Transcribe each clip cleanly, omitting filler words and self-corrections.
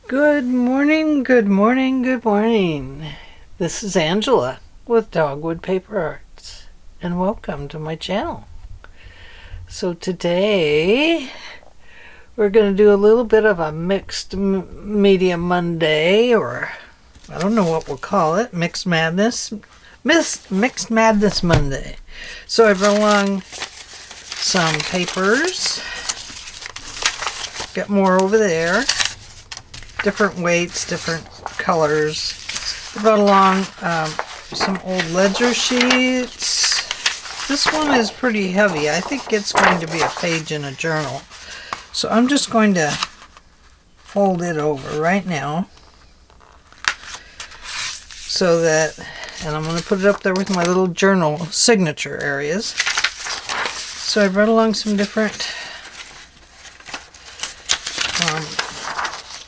Good morning, good morning, good morning. This is Angela with Dogwood Paper Arts, and welcome to my channel. So today we're going to do a little bit of a mixed media Monday, or I don't know what we'll call it, mixed madness Monday. So I brought along some papers, got more over there. Different weights, different colors. I brought along some old ledger sheets. This one is pretty heavy. I think it's going to be a page in a journal. So I'm just going to fold it over right now. So that, and I'm going to put it up there with my little journal signature areas. So I brought along some different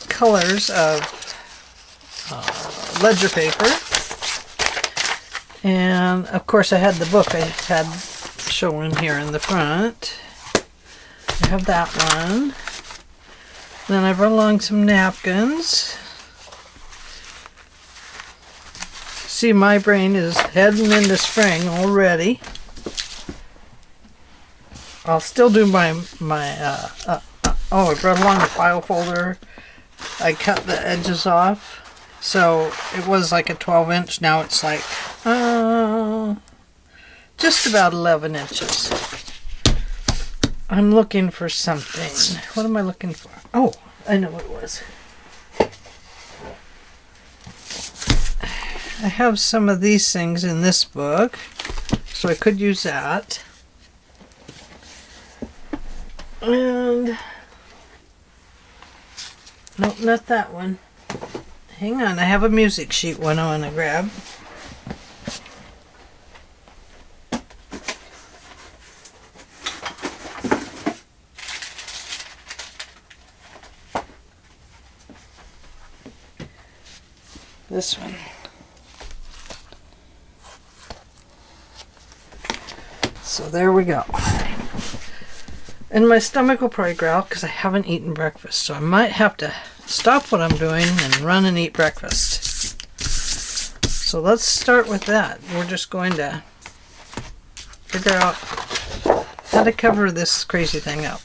colors of ledger paper, and of course I had the book I had showing here in the front. I have that one. Then I brought along some napkins. See, my brain is heading into spring already. I'll still do my oh, I brought along a file folder. I cut the edges off, so it was like a 12-inch. Now it's like just about 11 inches. I'm looking for something. What am I looking for? Oh, I know what it was. I have some of these things in this book, so I could use that. And nope, not that one. Hang on, I have a music sheet one I want to grab. This one. So there we go. And my stomach will probably growl because I haven't eaten breakfast, so I might have to stop what I'm doing and run and eat breakfast. So let's start with that. We're just going to figure out how to cover this crazy thing up.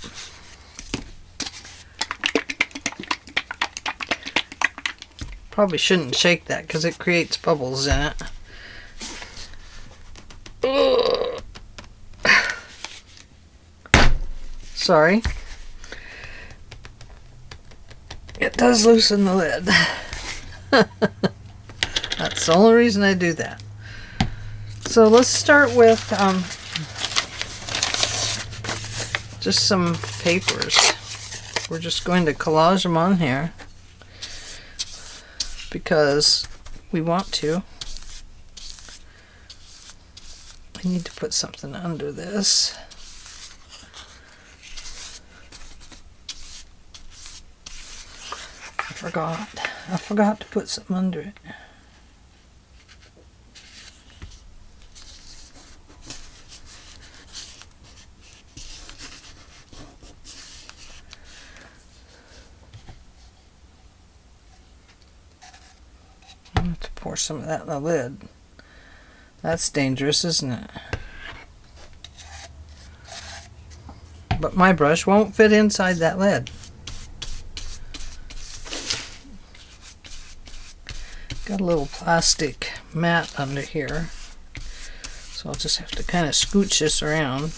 Probably shouldn't shake that because it creates bubbles in it. Sorry. It does loosen the lid. That's the only reason I do that. So let's start with just some papers. We're just going to collage them on here because we want to. I need to put something under this. I forgot to put something under it. I'm going to pour some of that in the lid. That's dangerous, isn't it? But my brush won't fit inside that lid. Got a little plastic mat under here, so I'll just have to kind of scooch this around.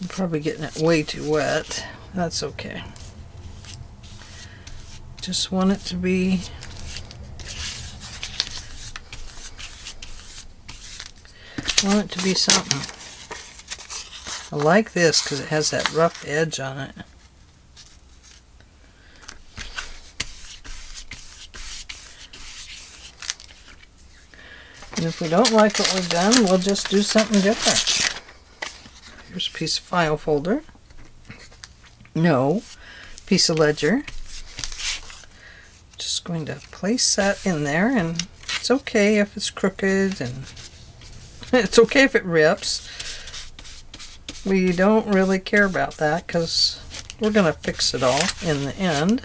I'm probably getting it way too wet. That's okay. Just want it to be something. I like this because it has that rough edge on it. And if we don't like what we've done, we'll just do something different. Here's a piece of file folder. No, piece of ledger. Just going to place that in there, and it's okay if it's crooked, and it's okay if it rips. We don't really care about that because we're going to fix it all in the end.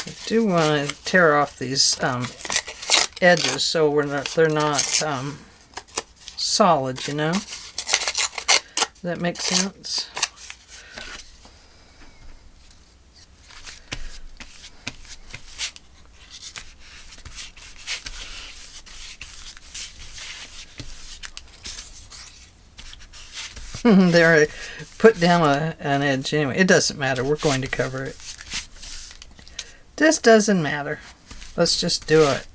I do want to tear off these edges so they're not solid, you know? Does that make sense? There, I put down an edge anyway. It doesn't matter. We're going to cover it. This doesn't matter. Let's just do it.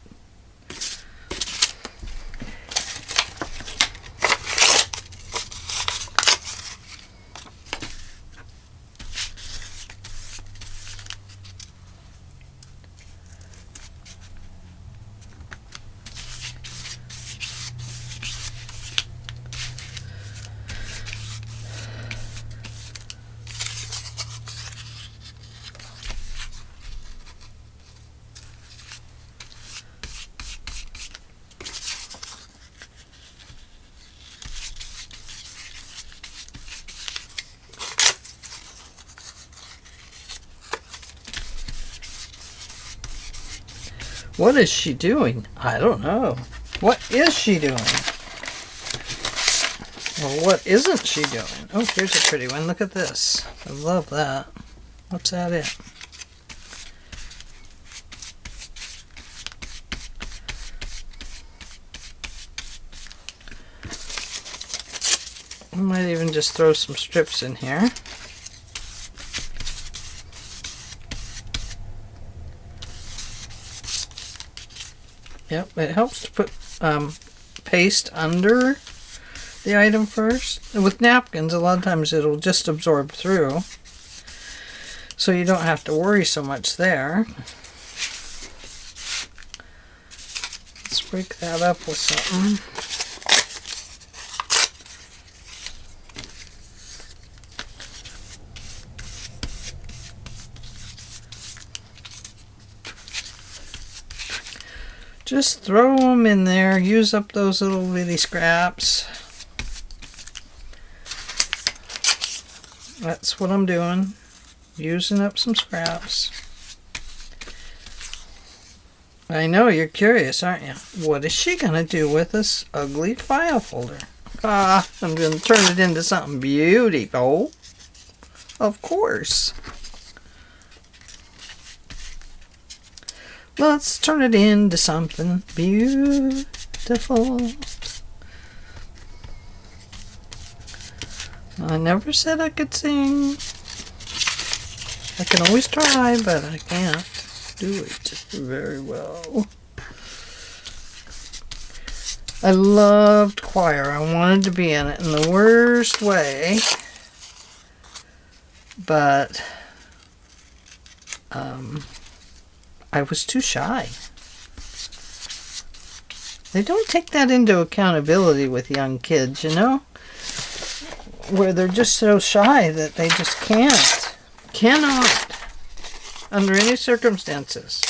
What is she doing? I don't know. What is she doing? Well, what isn't she doing? Oh, here's a pretty one. Look at this. I love that. What's that in? I might even just throw some strips in here. Yep, it helps to put paste under the item first. And with napkins, a lot of times it'll just absorb through, so you don't have to worry so much there. Let's break that up with something. Just throw them in there, use up those little bitty scraps. That's what I'm doing, using up some scraps. I know you're curious, aren't you? What is she going to do with this ugly file folder? I'm going to turn it into something beautiful. Of course. Let's turn it into something beautiful. I never said I could sing. I can always try, but I can't do it very well. I loved choir. I wanted to be in it in the worst way. But I was too shy. They don't take that into accountability with young kids, you know? Where they're just so shy that they just cannot, under any circumstances,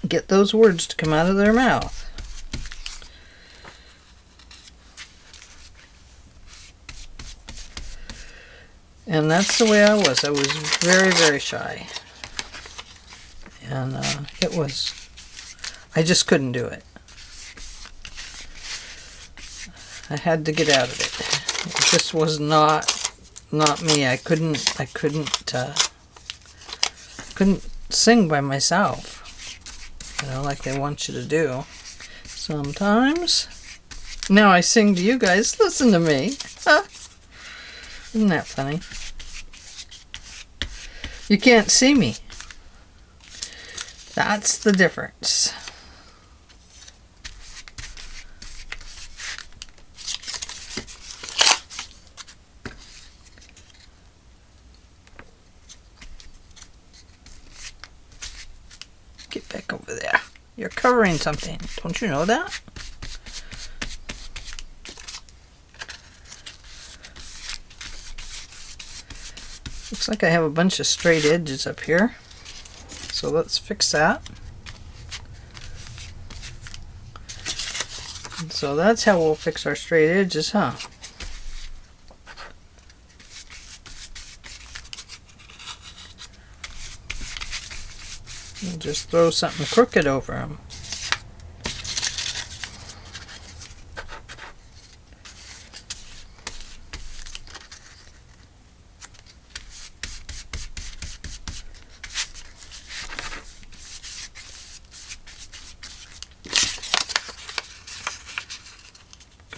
get those words to come out of their mouth. And that's the way I was. I was very, very shy. And I just couldn't do it. I had to get out of it. It just was not me. I couldn't sing by myself, you know, like they want you to do sometimes. Now I sing to you guys. Listen to me. Isn't that funny? You can't see me. That's the difference. over there. You're covering something. Don't you know that? Looks like I have a bunch of straight edges up here. So let's fix that. So that's how we'll fix our straight edges, huh? We'll just throw something crooked over them.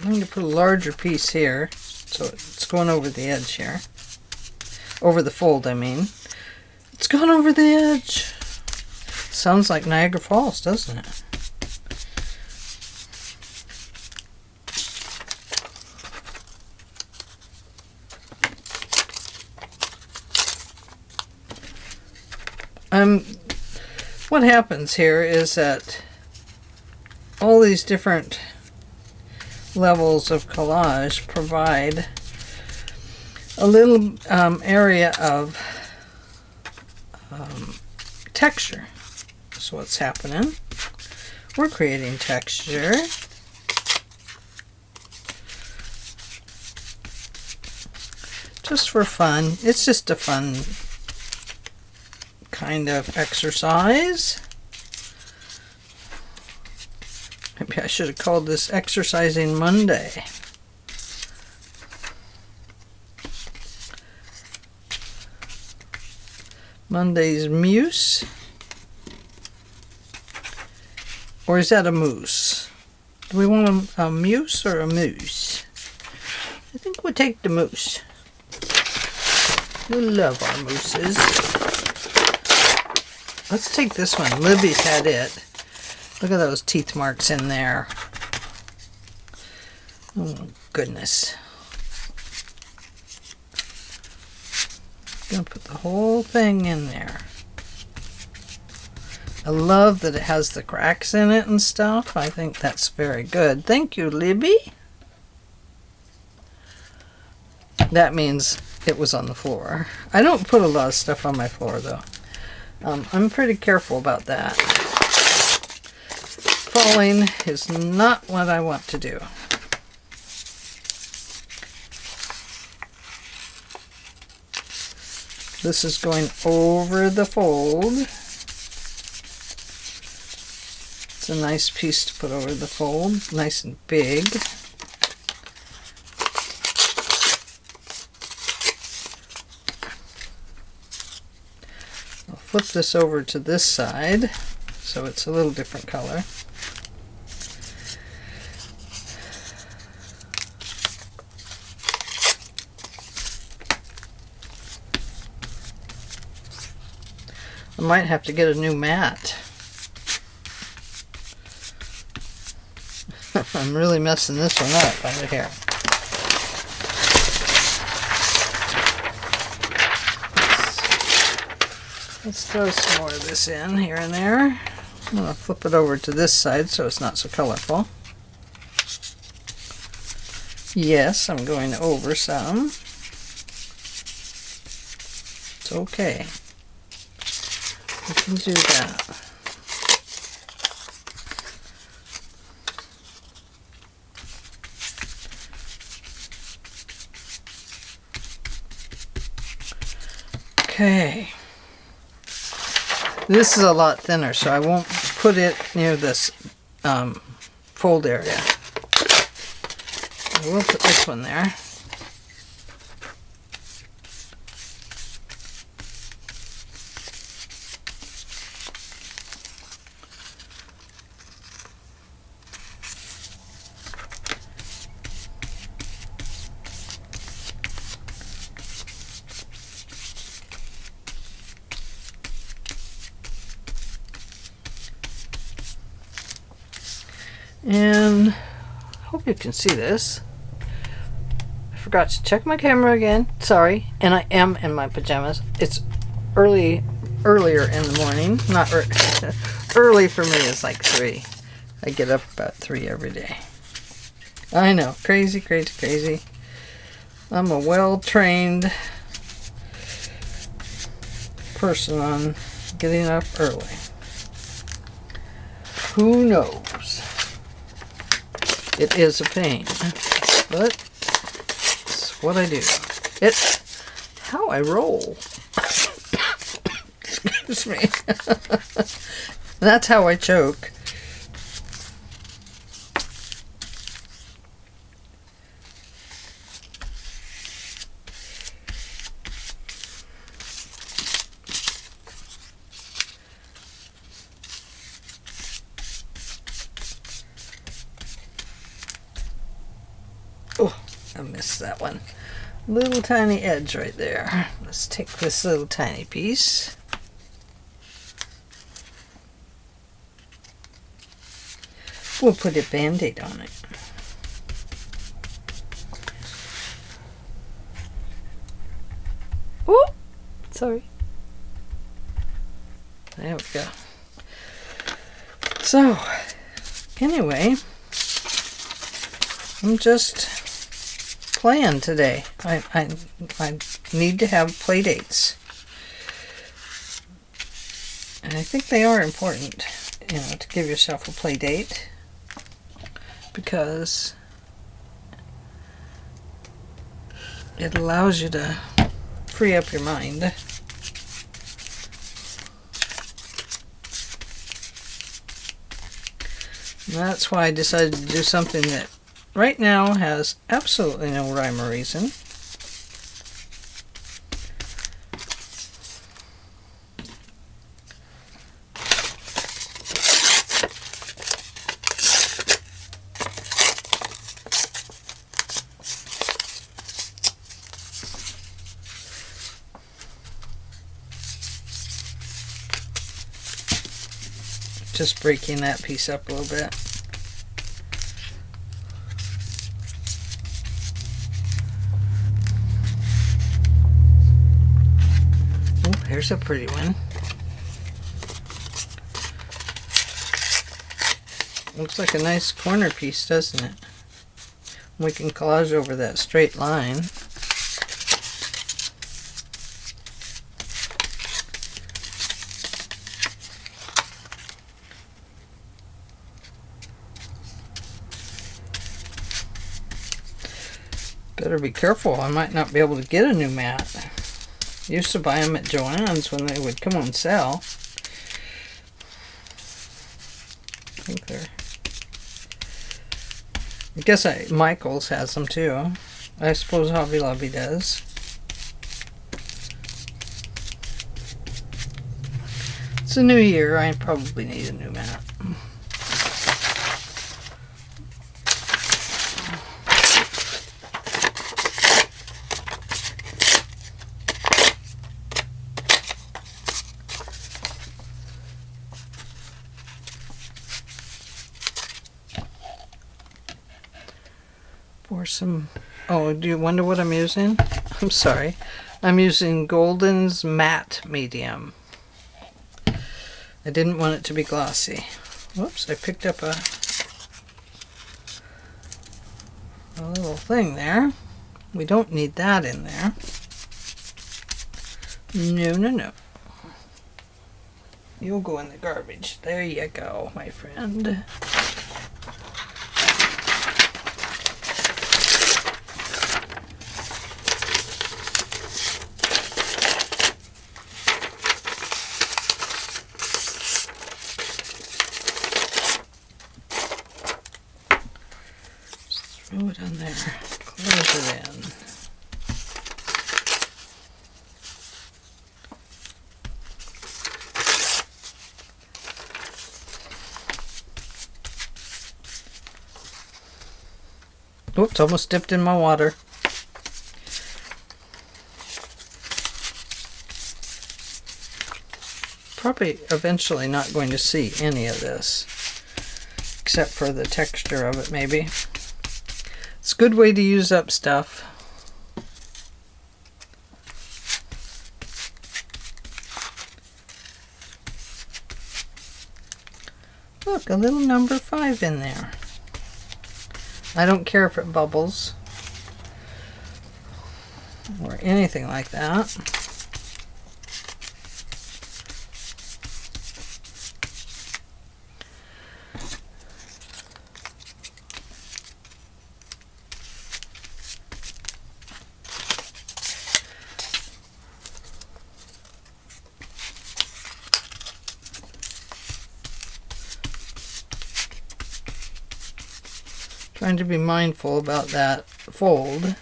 I'm going to put a larger piece here, so it's going over the edge here. Over the fold, I mean. It's gone over the edge. Sounds like Niagara Falls, doesn't it? What happens here is that all these different levels of collage provide a little area of texture. So what's happening? We're creating texture. Just for fun. It's just a fun kind of exercise. Maybe I should have called this Exercising Monday. Monday's Muse. Or is that a moose? Do we want a muse or a moose? I think we'll take the moose. We love our mooses. Let's take this one. Libby's had it. Look at those teeth marks in there. Oh, goodness. Gonna put the whole thing in there. I love that it has the cracks in it and stuff. I think that's very good. Thank you, Libby. That means it was on the floor. I don't put a lot of stuff on my floor, though. I'm pretty careful about that. Falling is not what I want to do. This is going over the fold. It's a nice piece to put over the fold, nice and big. I'll flip this over to this side so it's a little different color. I might have to get a new mat. I'm really messing this one up right here. Let's throw some more of this in here and there. I'm going to flip it over to this side so it's not so colorful. Yes, I'm going over some. It's okay. We can do that. Okay. This is a lot thinner, so I won't put it near this fold area. I will put this one there. And I hope you can see this. I forgot to check my camera again. Sorry. And I am in my pajamas. It's earlier in the morning. Not Early for me is like 3. I get up about 3 every day. I know, crazy, crazy, crazy. I'm a well-trained person on getting up early. Who knows? It is a pain, but it's what I do. It's how I roll. Excuse me. That's how I choke. Oh, I missed that one. Little tiny edge right there. Let's take this little tiny piece. We'll put a Band-Aid on it. Oh, sorry. There we go. So, anyway, I'm just playing today. I need to have play dates. And I think they are important, you know, to give yourself a play date, because it allows you to free up your mind. And that's why I decided to do something that right now has absolutely no rhyme or reason. Just breaking that piece up a little bit. Oh, here's a pretty one. Looks like a nice corner piece, doesn't it? We can collage over that straight line. Better be careful, I might not be able to get a new mat. Used to buy them at Joann's when they would come on sale. I guess Michael's has them too. I suppose Hobby Lobby does. It's a new year, I probably need a new mat. For some, oh, do you wonder what I'm using? I'm sorry. I'm using Golden's Matte Medium. I didn't want it to be glossy. Whoops, I picked up a little thing there. We don't need that in there. No, no, no. You'll go in the garbage. There you go, my friend. Throw it on there. Close it in. Oops, almost dipped in my water. Probably eventually not going to see any of this, except for the texture of it maybe. It's a good way to use up stuff. Look, a little number 5 in there. I don't care if it bubbles or anything like that. Trying to be mindful about that fold.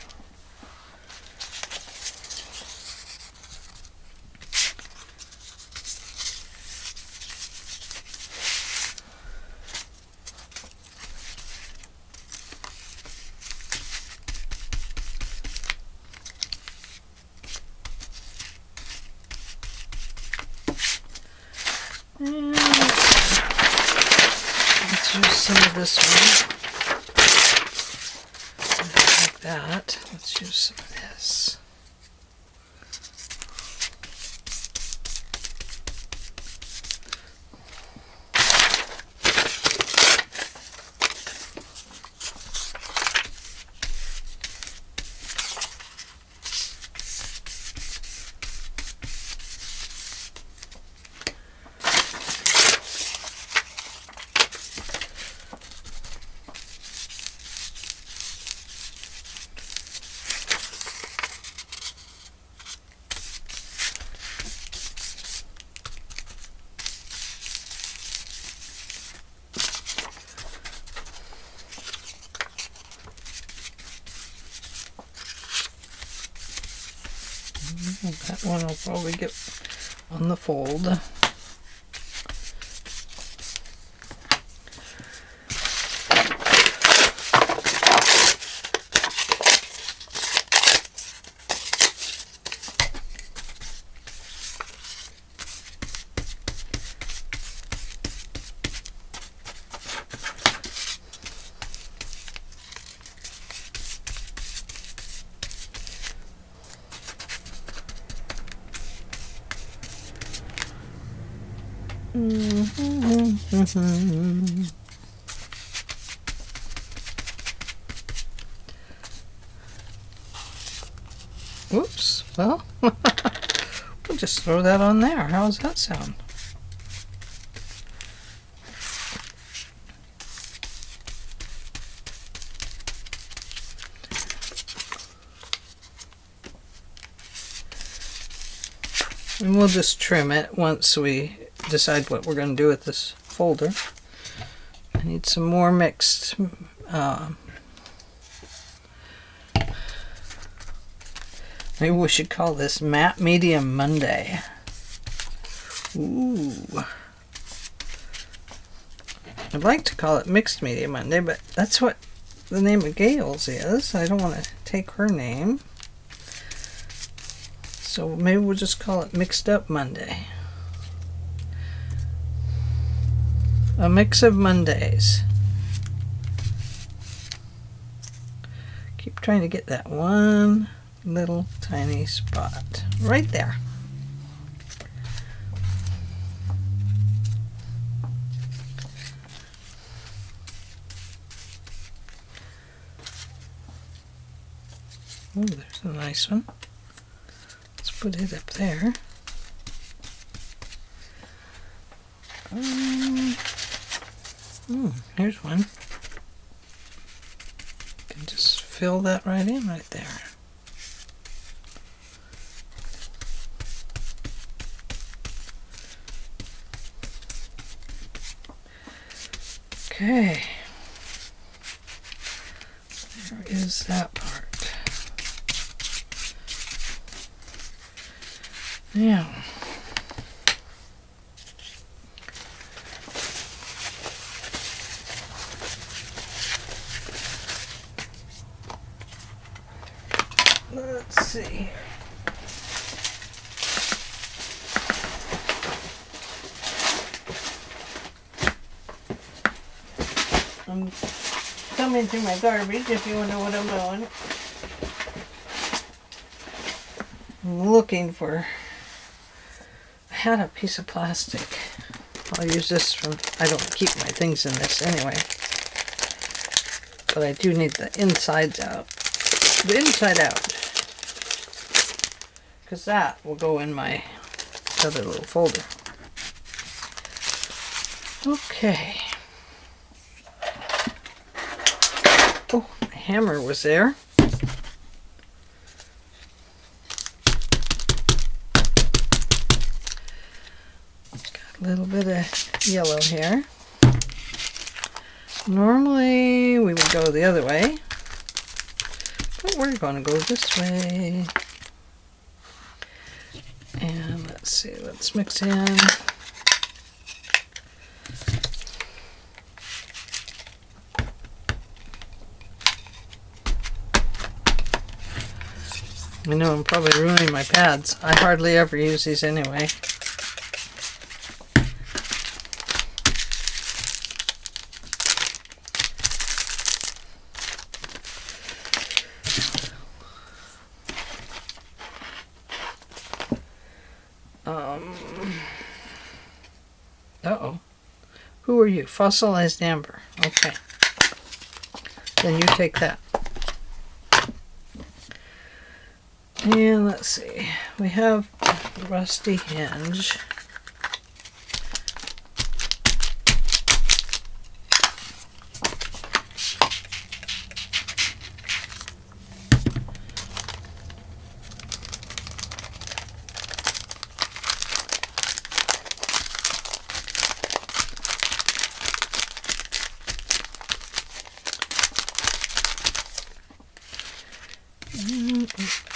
And let's use some of this one. Like that. Let's use some of this. That one will probably get on the fold. Oops, well, we'll just throw that on there. How does that sound? And we'll just trim it once we decide what we're going to do with this folder. I need some more mixed maybe we should call this Matte Medium Monday. Ooh. I'd like to call it Mixed Medium Monday, but that's what the name of Gail's is. I don't want to take her name. So maybe we'll just call it Mixed Up Monday. A mix of Mondays. Keep trying to get that one little tiny spot right there. Oh, there's a nice one. Let's put it up there. Here's one. Can just fill that right in right there. Okay. There is that part. Now, let's see. I'm thumbing through my garbage if you want to know what I'm doing. I'm looking for, I had a piece of plastic I'll use this from, I don't keep my things in this anyway. But I do need the insides out. The inside out. Because that will go in my other little folder. Okay. Oh, my hammer was there. Got a little bit of yellow here. Normally we would go the other way, but we're going to go this way. And let's see, let's mix in. I know I'm probably ruining my pads. I hardly ever use these anyway. Uh-oh. Who are you? Fossilized amber. Okay. Then you take that. And let's see. We have a rusty hinge.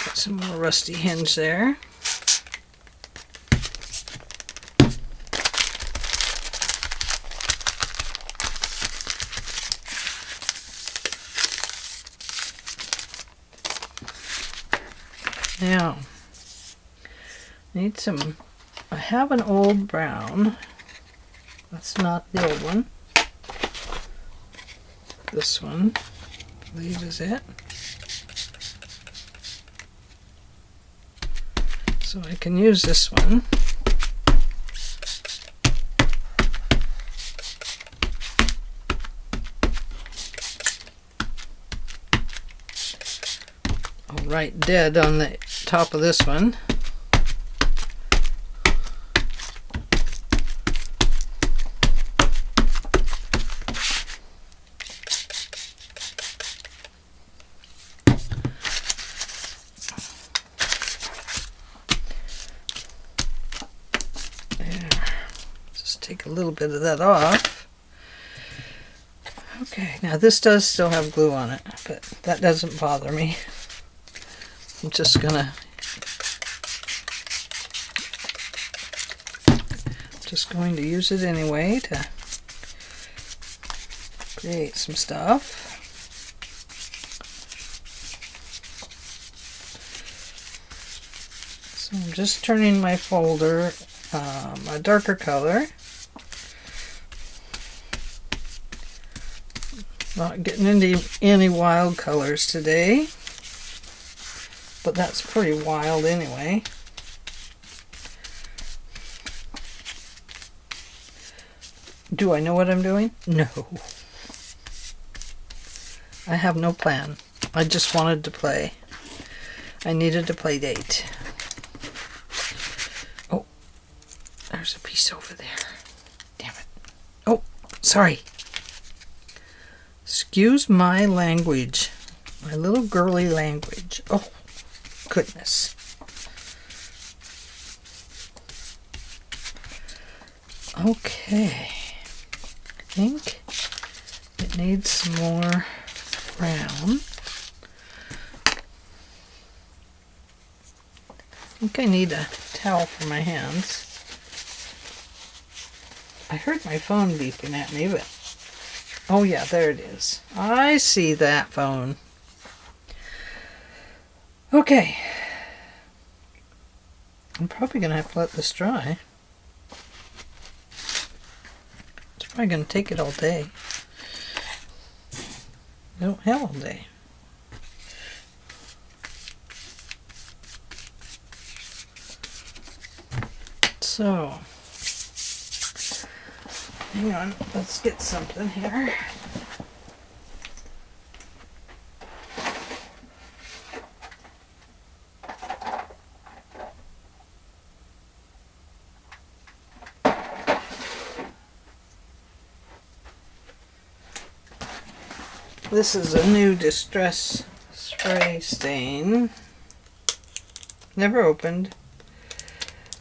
Got some more rusty hinge there. Now, need some, I have an old brown. That's not the old one. This one, I believe, is it. So I can use this one. I'll write dead on the top of this one. Take a little bit of that off. Okay, now this does still have glue on it, but that doesn't bother me. I'm just going to use it anyway to create some stuff. So I'm just turning my folder a darker color. Not getting into any wild colors today, but that's pretty wild anyway. Do I know what I'm doing? No. I have no plan. I just wanted to play. I needed a play date. Oh, there's a piece over there. Damn it. Oh, sorry. Excuse my language. My little girly language. Oh, goodness. Okay. I think it needs some more brown. I think I need a towel for my hands. I heard my phone beeping at me, but oh yeah, there it is. I see that phone. Okay. I'm probably going to have to let this dry. It's probably going to take it all day. I don't have all day. So, Hang on, let's get something here. This is a new distress spray stain. Never opened.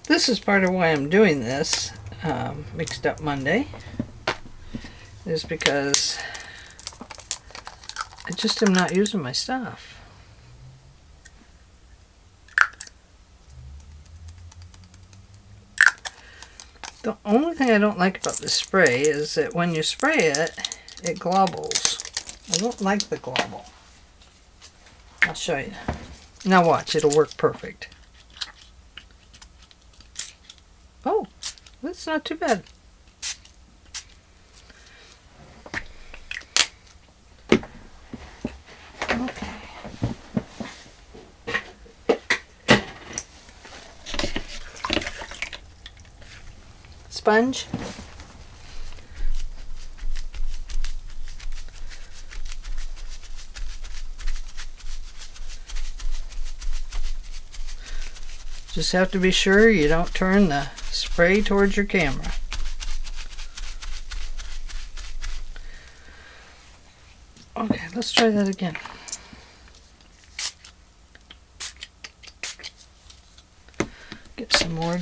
This is part of why I'm doing this Mixed Up Monday. Is because I just am not using my stuff. The only thing I don't like about this spray is that when you spray it, it globbles. I don't like the globble. I'll show you. Now watch, it'll work perfect. Oh, that's not too bad. Okay. Sponge. Just have to be sure you don't turn the spray towards your camera. Okay, let's try that again. Get some more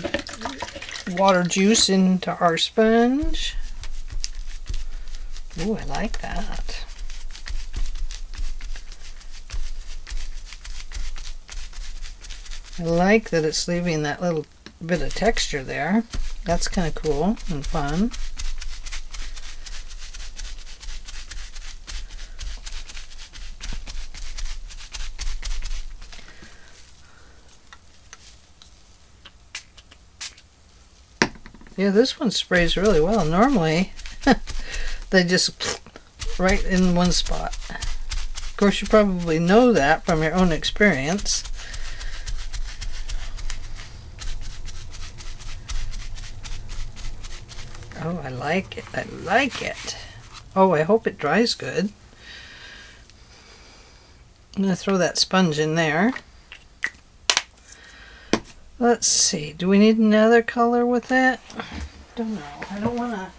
water juice into our sponge. Ooh, I like that. I like that it's leaving that little bit of texture there. That's kind of cool and fun. Yeah, this one sprays really well. Normally, they just right in one spot. Of course, you probably know that from your own experience. Oh, I like it. I like it. Oh, I hope it dries good. I'm going to throw that sponge in there. Let's see. Do we need another color with that? Don't know. I don't want to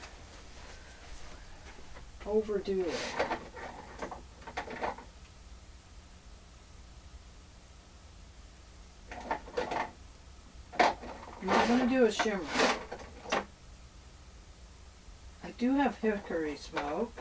overdo it. I'm going to do a shimmer. I do have hickory smoke.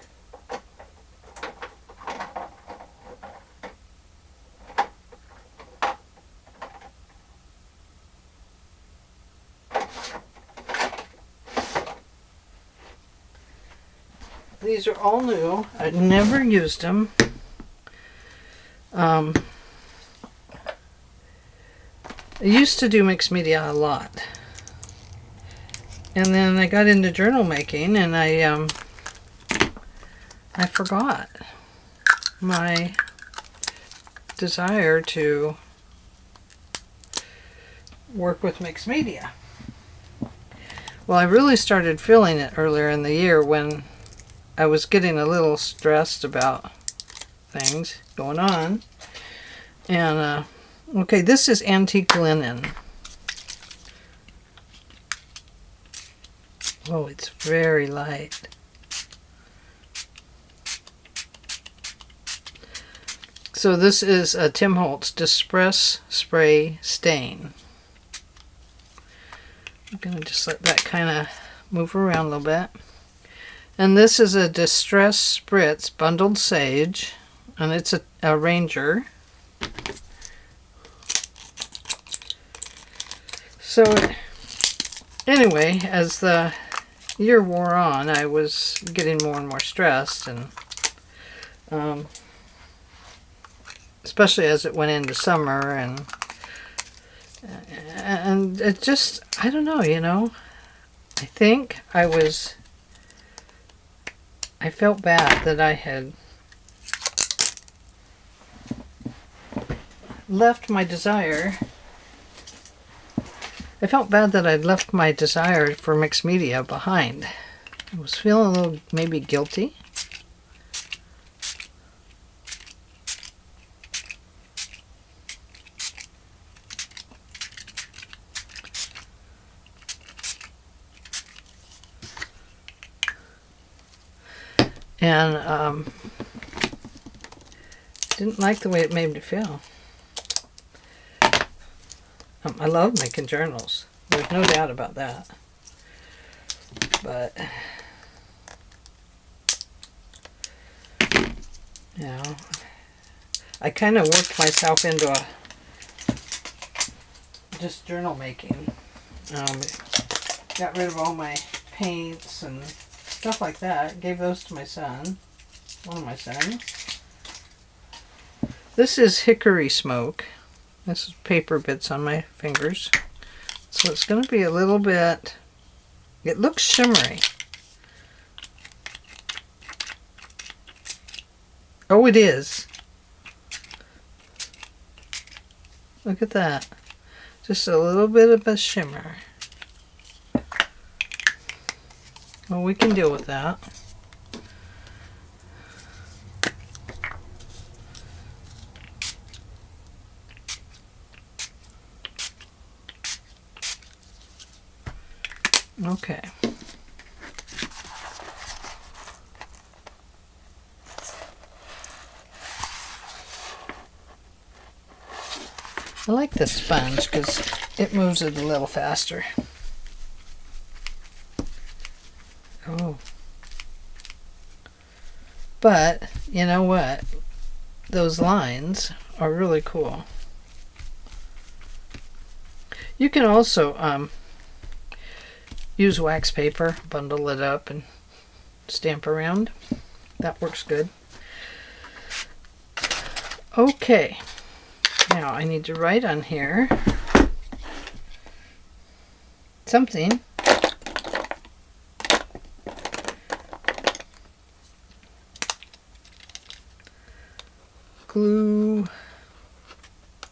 These are all new. I've never used them. I used to do mixed media a lot. And then I got into journal making and I forgot my desire to work with mixed media. Well, I really started feeling it earlier in the year when I was getting a little stressed about things going on. And, okay, this is antique linen. Oh, it's very light. So this is a Tim Holtz Distress Spray Stain. I'm going to just let that kind of move around a little bit. And this is a Distress Spritz Bundled Sage, and it's a Ranger. So anyway, as the year wore on, I was getting more and more stressed, and especially as it went into summer, and it just, I don't know, you know, I think I felt bad that I had left my desire. I felt bad that I'd left my desire for mixed media behind. I was feeling a little maybe guilty. And didn't like the way it made me feel. I love making journals. There's no doubt about that. But, you know, I kind of worked myself into just journal making. Got rid of all my paints and stuff like that. Gave those to my son, one of my sons. This is hickory smoke. This is paper bits on my fingers. So it's going to be a little bit, it looks shimmery. Oh, it is. Look at that. Just a little bit of a shimmer. Well, we can deal with that. Okay. I like this sponge because it moves it a little faster. Oh. But, you know what? Those lines are really cool. You can also use wax paper, bundle it up, and stamp around. That works good. Okay. Now I need to write on here something. Glue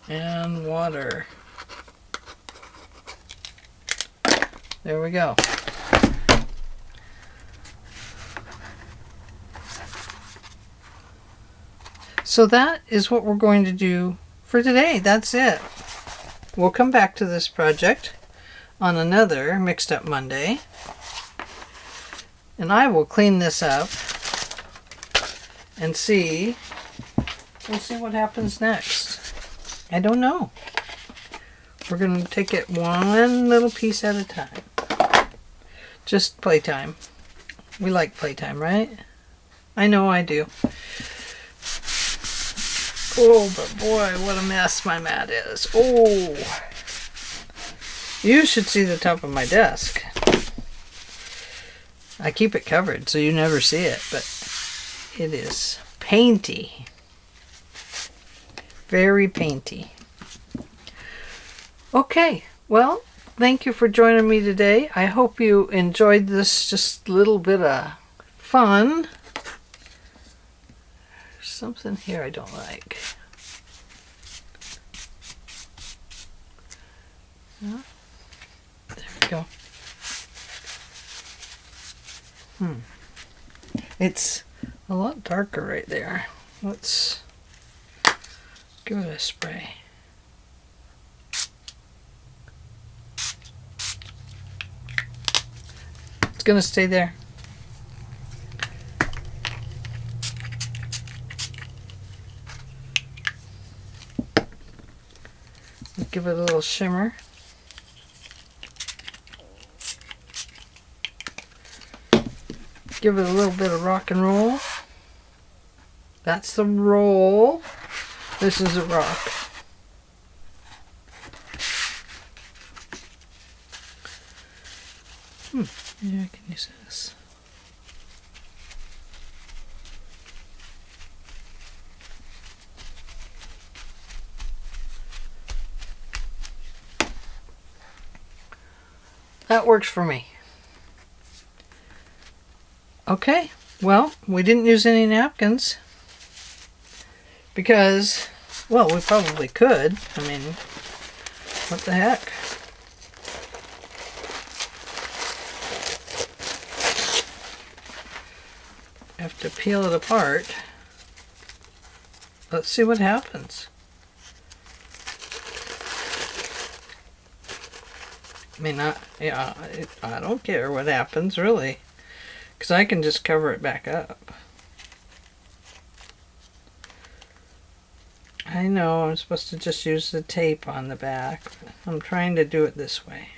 and water. There we go. So that is what we're going to do for today. That's it. We'll come back to this project on another Mixed Up Monday. And I will clean this up and see. We'll see what happens next. I don't know. We're going to take it one little piece at a time. Just playtime. We like playtime, right? I know I do. Oh, but boy, what a mess my mat is. Oh. You should see the top of my desk. I keep it covered so you never see it, but it is painty. Very painty. Okay, well, thank you for joining me today. I hope you enjoyed this just little bit of fun. There's something here I don't like. There we go. It's a lot darker right there. Let's give it a spray. It's gonna stay there. Give it a little shimmer. Give it a little bit of rock and roll. That's the roll. This is a rock. Yeah, I can use this. That works for me. Okay, well, we didn't use any napkins because, well, we probably could. I mean, what the heck? to peel it apart. Let's see what happens. I mean, I don't care what happens, really, because I can just cover it back up. I know I'm supposed to just use the tape on the back, but I'm trying to do it this way.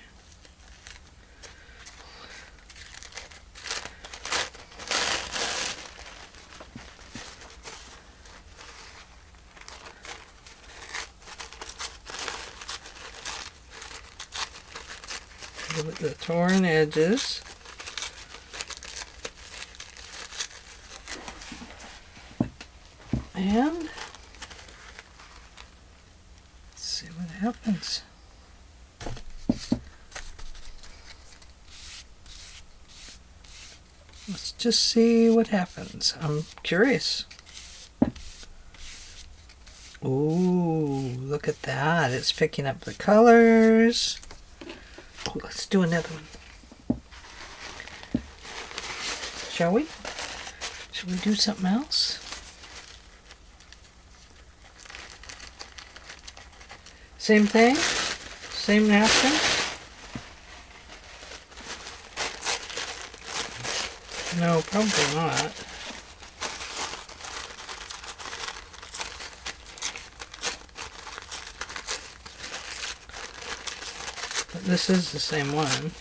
With the torn edges. And let's see what happens. Let's just see what happens. I'm curious. Ooh, look at that. It's picking up the colors. Let's do another one. Shall we? Should we do something else? Same thing? Same napkin? No, probably not. But this is the same one.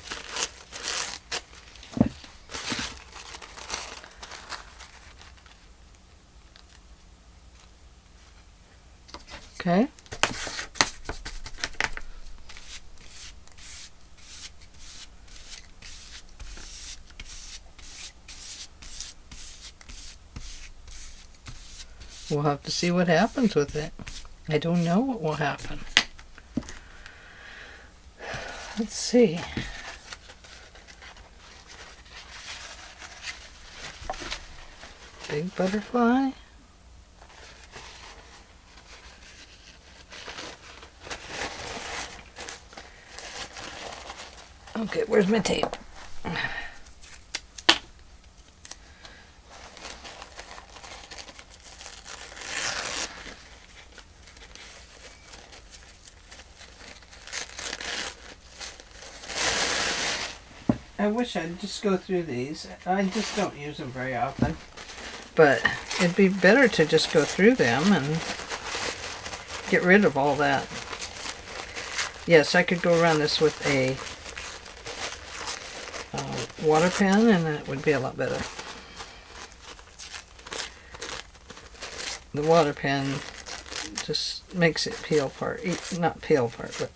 Okay. We'll have to see what happens with it. I don't know what will happen. Let's see. Big butterfly. Okay, where's my tape? I wish I'd just go through these. I just don't use them very often. But it'd be better to just go through them and get rid of all that. Yes, I could go around this with a water pen and it would be a lot better. The water pen just makes it peel apart. Not peel apart, but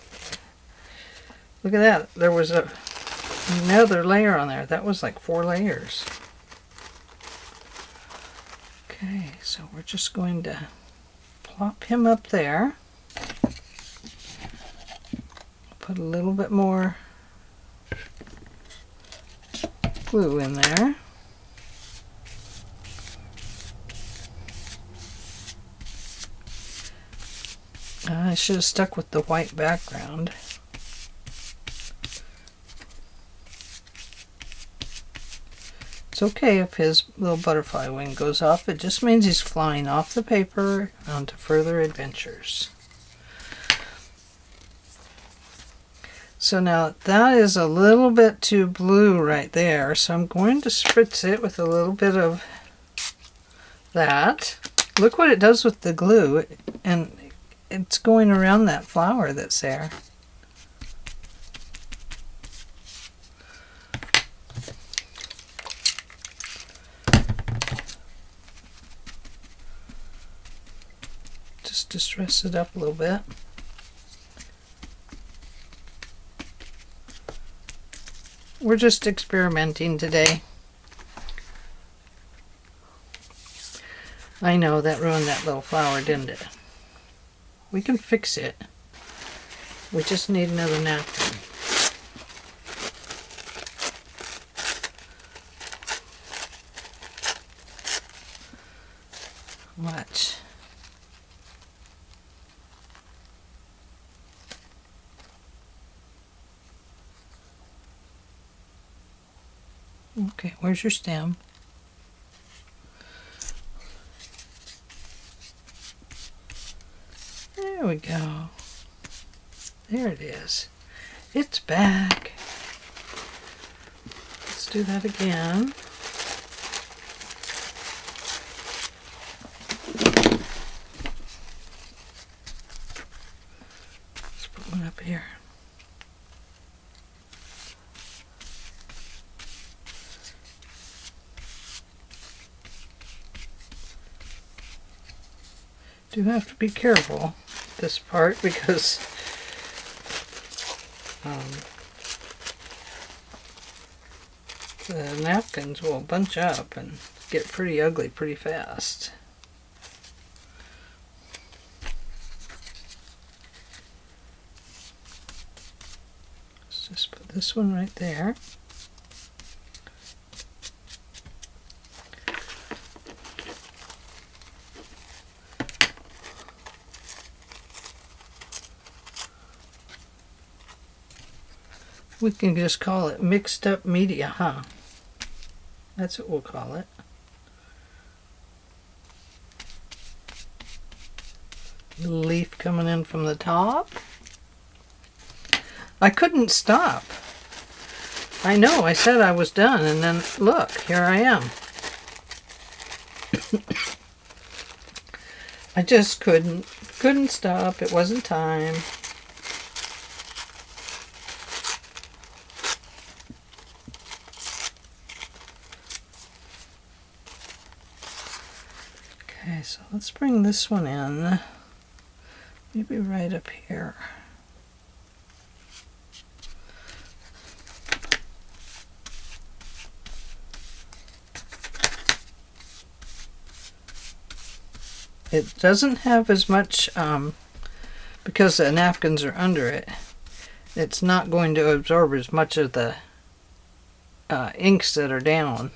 look at that. There was another layer on there. That was like 4 layers. Okay, so we're just going to plop him up there. Put a little bit more glue in there. I should have stuck with the white background. It's okay if his little butterfly wing goes off. It just means he's flying off the paper onto further adventures. So now that is a little bit too blue right there, so I'm going to spritz it with a little bit of that. Look what it does with the glue, and it's going around that flower that's there. Just distress it up a little bit. We're just experimenting today. I know that ruined that little flower, didn't it? We can fix it. We just need another napkin. Watch. Okay, where's your stem? There we go. There it is. It's back. Let's do that again. Let's put one up here. Do have to be careful this part because the napkins will bunch up and get pretty ugly pretty fast. Let's just put this one right there. We can just call it mixed up media, huh? That's what we'll call it. Little leaf coming in from the top. I couldn't stop. I know, I said I was done, and then look, here I am. I just couldn't stop. It wasn't time. Okay, so let's bring this one in, maybe right up here. It doesn't have as much, because the napkins are under it, it's not going to absorb as much of the inks that are down.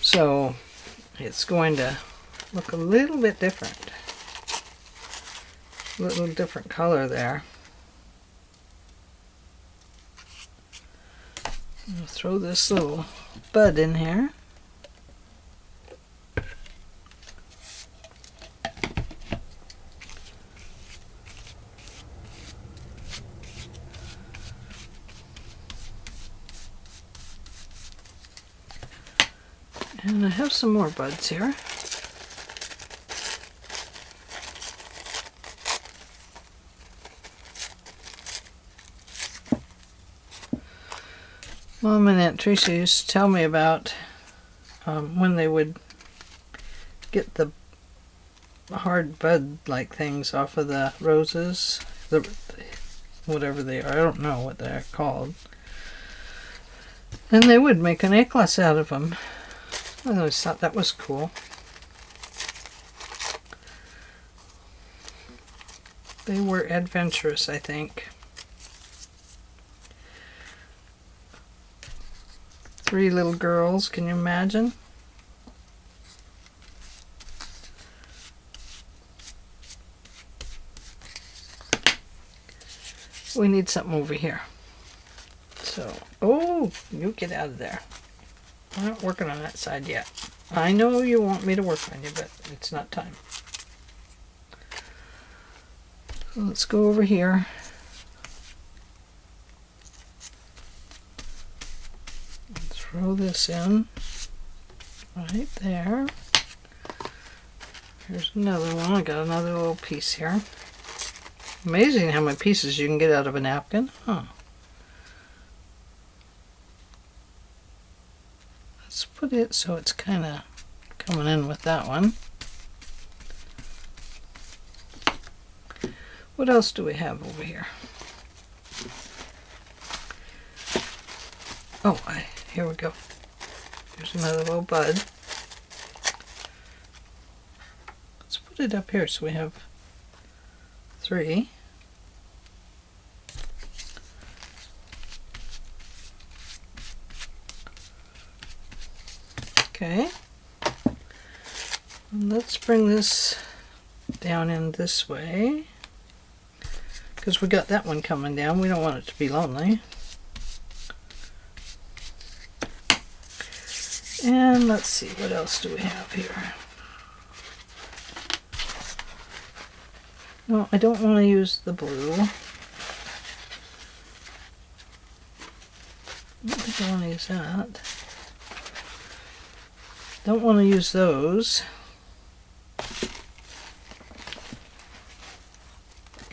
So it's going to look a little bit different. A little different color there. I'll throw this little bud in here. And I have some more buds here. Mom and Aunt Teresa used to tell me about when they would get the hard bud-like things off of the roses, whatever they are. I don't know what they're called. And they would make a necklace out of them. I always thought that was cool. They were adventurous, I think. 3 little girls, can you imagine? We need something over here. So, oh, you get out of there. I'm not working on that side yet. I know you want me to work on you, but it's not time. So let's go over here. And throw this in right there. Here's another one. I got another little piece here. Amazing how many pieces you can get out of a napkin, huh? Let's put it so it's kind of coming in with that one. What else do we have over here? Oh, here we go. Here's another little bud. Let's put it up here so we have 3. Okay, and let's bring this down in this way because we got that one coming down. We don't want it to be lonely. And let's see, what else do we have here? No, I don't want to use the blue. I don't think I want to use that. Don't want to use those.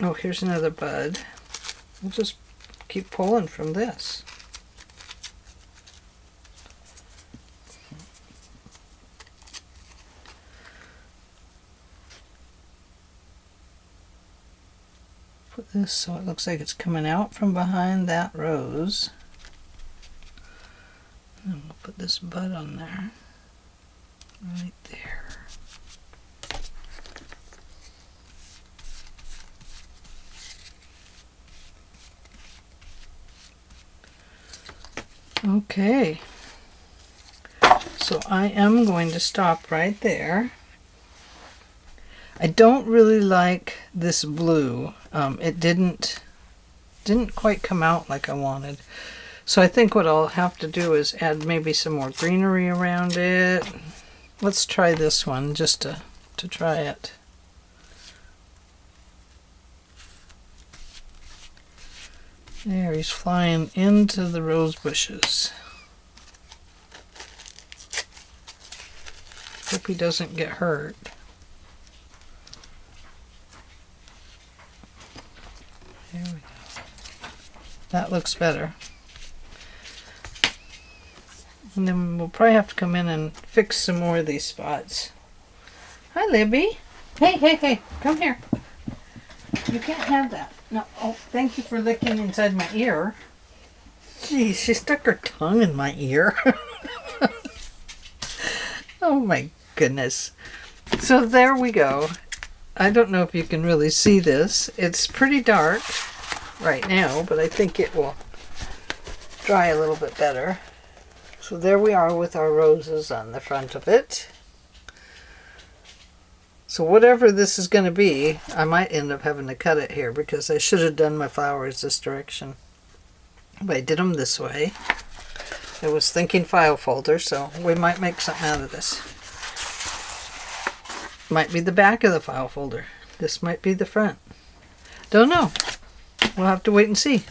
Oh, here's another bud. We'll just keep pulling from this. Put this so it looks like it's coming out from behind that rose. And we'll put this bud on there. Right there. Okay, so I am going to stop right there. I don't really like this blue. It didn't quite come out like I wanted. So I think what I'll have to do is add maybe some more greenery around it. Let's try this one just to try it. There, he's flying into the rose bushes. Hope he doesn't get hurt. There we go. That looks better. And then we'll probably have to come in and fix some more of these spots. Hi, Libby. Hey, hey, hey, come here. You can't have that. No, oh, thank you for licking inside my ear. Geez, she stuck her tongue in my ear. Oh my goodness. So there we go. I don't know if you can really see this. It's pretty dark right now, but I think it will dry a little bit better. So there we are with our roses on the front of it. So whatever this is going to be, I might end up having to cut it here because I should have done my flowers this direction. But I did them this way. I was thinking file folder, so we might make something out of this. Might be the back of the file folder. This might be the front. Don't know. We'll have to wait and see.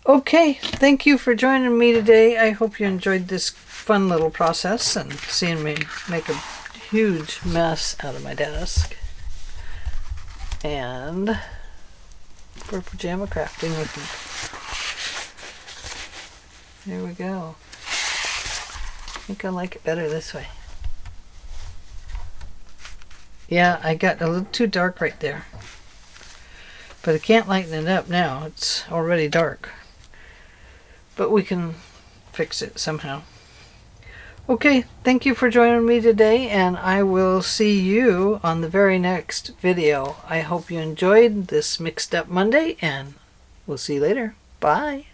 Okay, thank you for joining me today. I hope you enjoyed this fun little process and seeing me make a huge mess out of my desk. And for pajama crafting with me. There we go. I think I like it better this way. Yeah, I got a little too dark right there. But I can't lighten it up now. It's already dark. But we can fix it somehow. Okay, thank you for joining me today, and I will see you on the very next video. I hope you enjoyed this Mixed Up Monday, and we'll see you later. Bye.